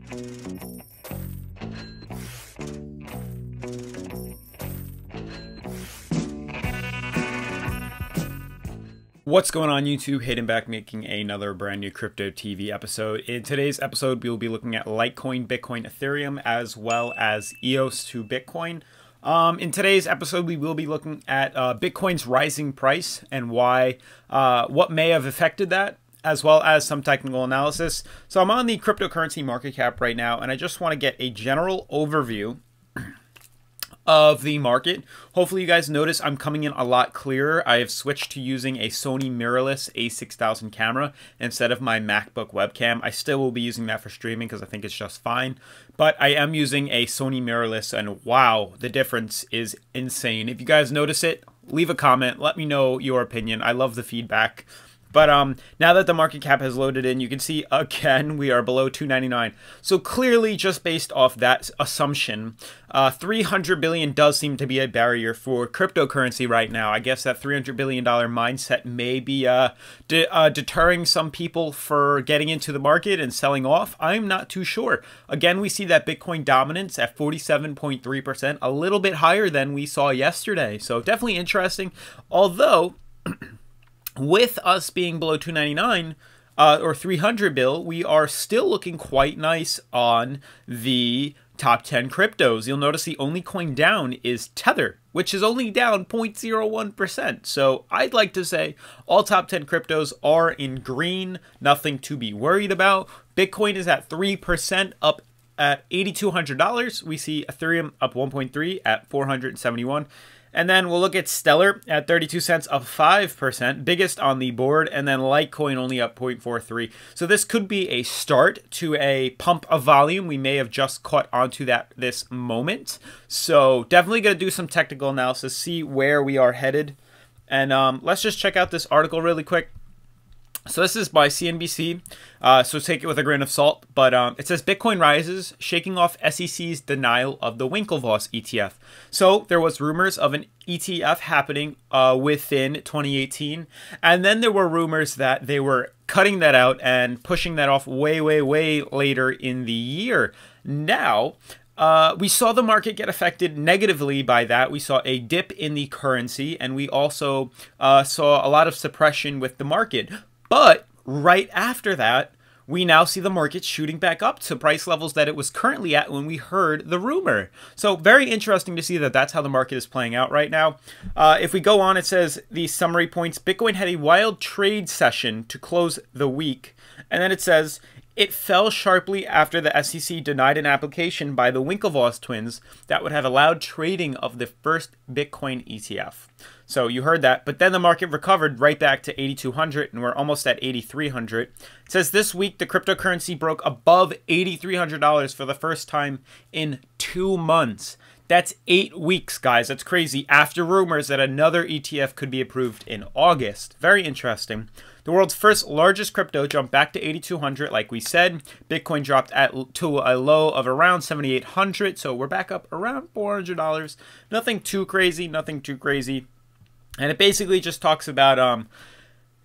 What's going on YouTube? Hayden back making another brand new Crypto TV episode. In today's episode, we will be looking at Litecoin, Bitcoin, Ethereum, as well as EOS to Bitcoin. In today's episode, we will be looking at Bitcoin's rising price and why, what may have affected that, as well as some technical analysis. So I'm on the cryptocurrency market cap right now, and I just want to get a general overview of the market. Hopefully you guys notice I'm coming in a lot clearer. I have switched to using a Sony mirrorless A6000 camera instead of my MacBook webcam. I still will be using that for streaming because I think it's just fine, but I am using a Sony mirrorless, and wow, the difference is insane. If you guys notice it, leave a comment, let me know your opinion. I love the feedback. But now that the market cap has loaded in, you can see again we are below 299. So clearly, just based off that assumption, 300 billion does seem to be a barrier for cryptocurrency right now. I guess that $300 billion mindset may be deterring some people for getting into the market and selling off. I'm not too sure. Again, we see that Bitcoin dominance at 47.3%, a little bit higher than we saw yesterday. So definitely interesting. Although with us being below 299 or 300 bill, we are still looking quite nice on the top 10 cryptos. You'll notice the only coin down is Tether, which is only down 0.01%. So I'd like to say all top 10 cryptos are in green, nothing to be worried about. Bitcoin is at 3% up at $8,200. We see Ethereum up 1.3 at 471. And then we'll look at Stellar at 32 cents, up 5%, biggest on the board, and then Litecoin only up 0.43. So this could be a start to a pump of volume. We may have just caught onto that this moment. So definitely going to do some technical analysis, see where we are headed. And let's just check out this article really quick. So this is by CNBC, so take it with a grain of salt, but it says Bitcoin rises, shaking off SEC's denial of the WINKLEVOSS ETF. So there was rumors of an ETF happening within 2018, and then there were rumors that they were cutting that out and pushing that off way later in the year. Now, we saw the market get affected negatively by that. We saw a dip in the currency, and we also saw a lot of suppression with the market. But right after that, we now see the market shooting back up to price levels that it was currently at when we heard the rumor. So very interesting to see that that's how the market is playing out right now. If we go on, it says the summary points, Bitcoin had a wild trade session to close the week. And then it says, it fell sharply after the SEC denied an application by the WINKLEVOSS twins that would have allowed trading of the first Bitcoin ETF. So you heard that, but then the market recovered right back to 8,200, and we're almost at 8,300. It says this week the cryptocurrency broke above $8,300 for the first time in 2 months. That's 8 weeks, guys. That's crazy. After rumors that another ETF could be approved in August. Very interesting. The world's first largest crypto jumped back to 8,200, like we said. Bitcoin dropped to a low of around 7,800, so we're back up around $400. Nothing too crazy, nothing too crazy. And it basically just talks about,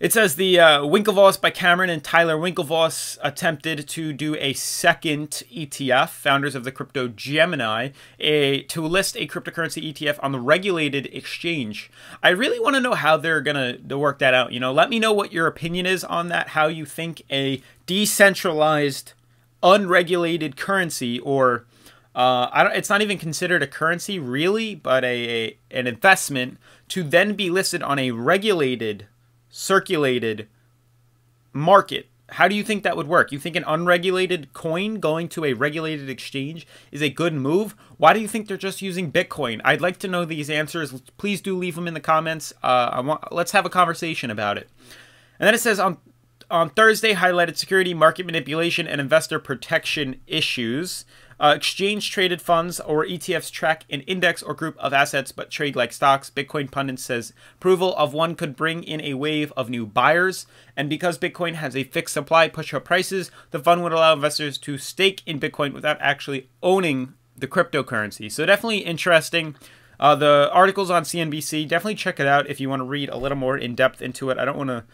it says the WINKLEVOSS by Cameron and Tyler WINKLEVOSS attempted to do a second ETF, founders of the crypto Gemini, to list a cryptocurrency ETF on the regulated exchange. I really want to know how they're going to work that out. You know, let me know what your opinion is on that, how you think a decentralized, unregulated currency, or it's not even considered a currency really, but an investment, to then be listed on a regulated, circulated market. How do you think that would work? You think an unregulated coin going to a regulated exchange is a good move? Why do you think they're just using Bitcoin? I'd like to know these answers. Please do leave them in the comments. Let's have a conversation about it. And then it says on Thursday, highlighted security, market manipulation, and investor protection issues. Exchange-traded funds or ETFs track an index or group of assets but trade like stocks. Bitcoin pundit says approval of one could bring in a wave of new buyers. And because Bitcoin has a fixed supply, push up prices, the fund would allow investors to stake in Bitcoin without actually owning the cryptocurrency. So definitely interesting. The article's on CNBC. Definitely check it out if you want to read a little more in depth into it. I don't want to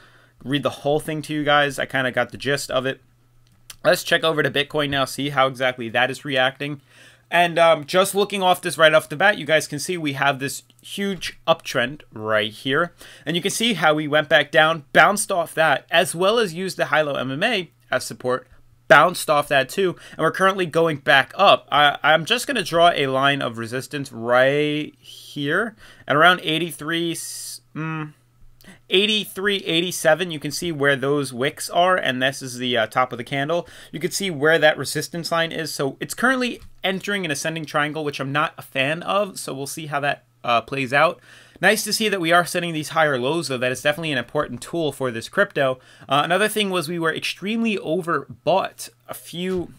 read the whole thing to you guys. I kind of got the gist of it. Let's check over to Bitcoin now, see how exactly that is reacting. And just looking off this right off the bat, you guys can see we have this huge uptrend right here. And you can see how we went back down, bounced off that, as well as used the high-low MMA as support, bounced off that too, and we're currently going back up. I'm just going to draw a line of resistance right here at around 83, 87. You can see where those wicks are, and this is the top of the candle. You can see where that resistance line is. So it's currently entering an ascending triangle, which I'm not a fan of, so we'll see how that plays out. Nice to see that we are setting these higher lows, though. That is definitely an important tool for this crypto. Another thing was we were extremely overbought a few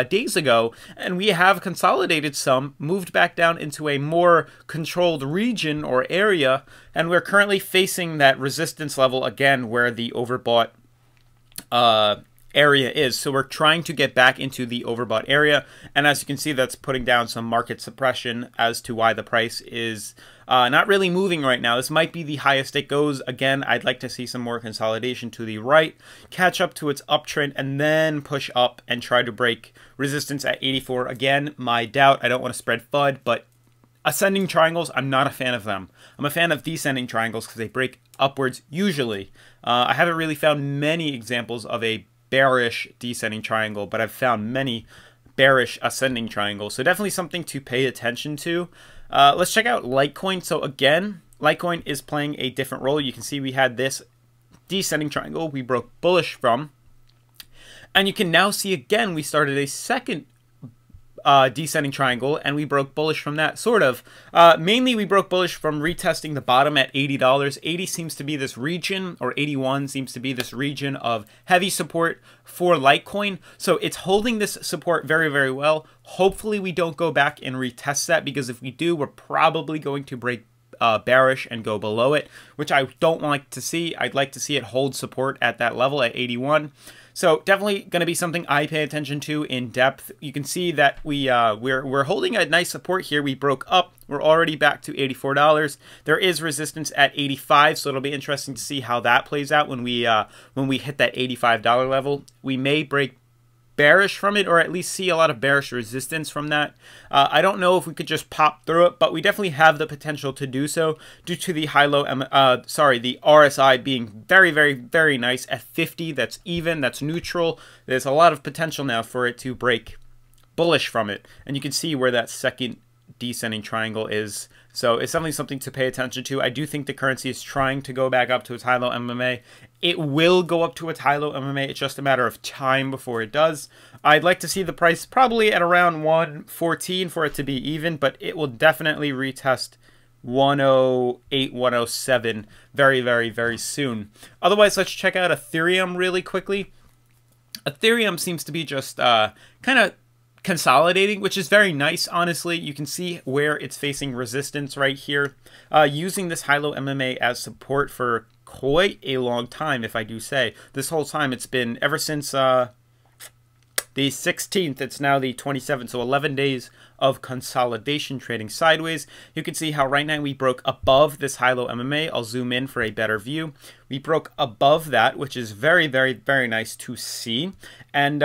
days ago, and we have consolidated some, moved back down into a more controlled region or area, and we're currently facing that resistance level again where the overbought area is. So we're trying to get back into the overbought area, and as you can see, that's putting down some market suppression as to why the price is not really moving right now. This might be the highest it goes. Again, I'd like to see some more consolidation to the right, catch up to its uptrend, and then push up and try to break resistance at 84. Again, my doubt, I don't want to spread FUD, but ascending triangles, I'm not a fan of them. I'm a fan of descending triangles because they break upwards usually. I haven't really found many examples of a bearish descending triangle, but I've found many bearish ascending triangles. So definitely something to pay attention to. Let's check out Litecoin. So again, Litecoin is playing a different role. You can see we had this descending triangle we broke bullish from. And you can now see again, we started a second descending triangle, and we broke bullish from that, sort of. Mainly, we broke bullish from retesting the bottom at $80. 80 seems to be this region, or 81 seems to be this region of heavy support for Litecoin. So it's holding this support very, very well. Hopefully, we don't go back and retest that, because if we do, we're probably going to break bearish and go below it, which I don't like to see. I'd like to see it hold support at that level at 81. So definitely going to be something I pay attention to in depth. You can see that we're holding a nice support here. We broke up. We're already back to $84. There is resistance at 85, so it'll be interesting to see how that plays out when we hit that $85 level. We may break bearish from it, or at least see a lot of bearish resistance from that. I don't know if we could just pop through it, but we definitely have the potential to do so due to the the RSI being very, very, very nice at 50. That's even, that's neutral. There's a lot of potential now for it to break bullish from it, and you can see where that second descending triangle is. So it's definitely something to pay attention to. I do think the currency is trying to go back up to its high-low MMA. It will go up to its high-low MMA. It's just a matter of time before it does. I'd like to see the price probably at around 114 for it to be even, but it will definitely retest 108, 107 very, very, very soon. Otherwise, let's check out Ethereum really quickly. Ethereum seems to be just kind of consolidating, which is very nice, honestly. You can see where it's facing resistance right here, using this high-low MMA as support for quite a long time, if I do say. This whole time, it's been ever since the 16th, it's now the 27th, so 11 days of consolidation trading sideways. You can see how right now we broke above this high-low MMA. I'll zoom in for a better view. We broke above that, which is very, very, very nice to see. And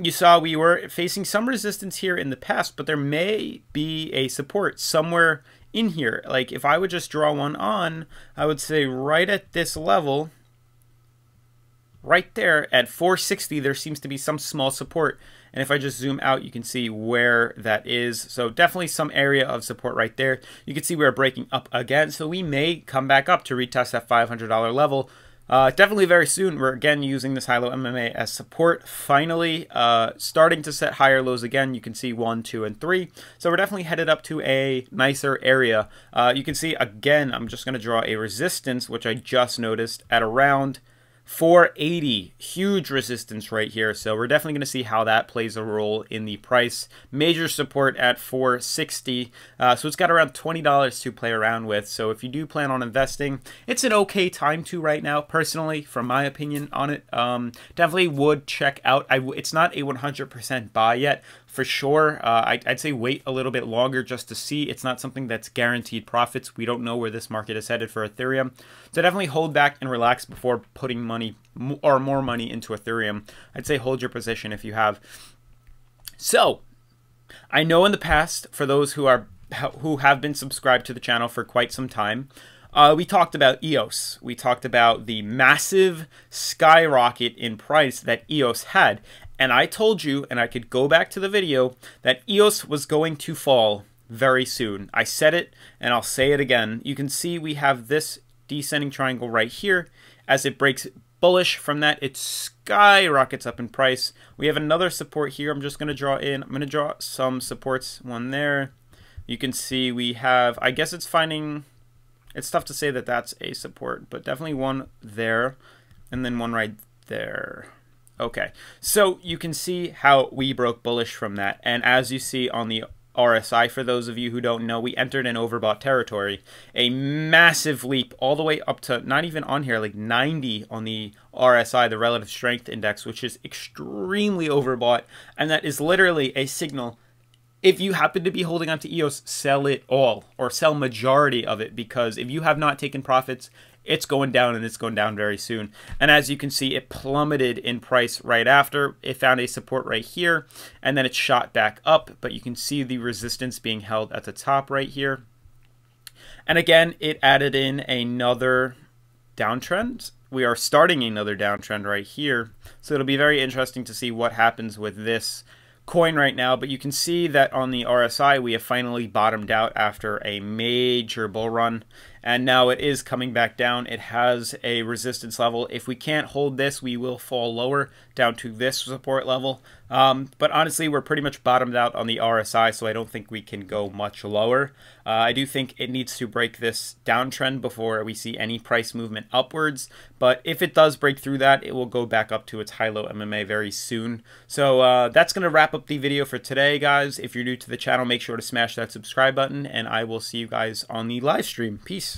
you saw we were facing some resistance here in the past, but there may be a support somewhere in here. Like if I would just draw one on, I would say right at this level, right there at 460, there seems to be some small support. And if I just zoom out, you can see where that is. So definitely some area of support right there. You can see we're breaking up again. So we may come back up to retest that $500 level. Definitely very soon. We're again using this high-low MMA as support. Finally, starting to set higher lows again. You can see 1, 2, and 3. So we're definitely headed up to a nicer area. You can see again, I'm just going to draw a resistance, which I just noticed at around 480, huge resistance right here. So we're definitely going to see how that plays a role in the price. Major support at 460. So it's got around $20 to play around with. So if you do plan on investing, it's an okay time to right now, personally, from my opinion on it. Definitely would check out. It's not a 100% buy yet. For sure, I'd say wait a little bit longer just to see. It's not something that's guaranteed profits. We don't know where this market is headed for Ethereum. So definitely hold back and relax before putting money money or more money into Ethereum, I'd say hold your position if you have. So I know in the past, for those who have been subscribed to the channel for quite some time, we talked about EOS. We talked about the massive skyrocket in price that EOS had. And I told you, and I could go back to the video, that EOS was going to fall very soon. I said it, and I'll say it again. You can see we have this descending triangle right here. As it breaks bullish from that, it skyrockets up in price. We have another support here. I'm just going to draw in. I'm going to draw some supports. One there. You can see we have, I guess it's finding, it's tough to say that that's a support, but definitely one there, and then one right there. Okay, so you can see how we broke bullish from that. And as you see on the RSI, for those of you who don't know, we entered in overbought territory. A massive leap all the way up to, not even on here, like 90 on the RSI, the relative strength index, which is extremely overbought. And that is literally a signal. If you happen to be holding on to EOS, sell it all or sell majority of it, because if you have not taken profits, it's going down, and it's going down very soon. And as you can see, it plummeted in price right after. It found a support right here, and then it shot back up. But you can see the resistance being held at the top right here. And again, it added in another downtrend. We are starting another downtrend right here. So it'll be very interesting to see what happens with this coin right now. But you can see that on the RSI, we have finally bottomed out after a major bull run. And now it is coming back down. It has a resistance level. If we can't hold this, we will fall lower down to this support level. But honestly, we're pretty much bottomed out on the RSI, so I don't think we can go much lower. I do think it needs to break this downtrend before we see any price movement upwards. But if it does break through that, it will go back up to its high-low MMA very soon. So that's going to wrap up the video for today, guys. If you're new to the channel, make sure to smash that subscribe button, and I will see you guys on the live stream. Peace.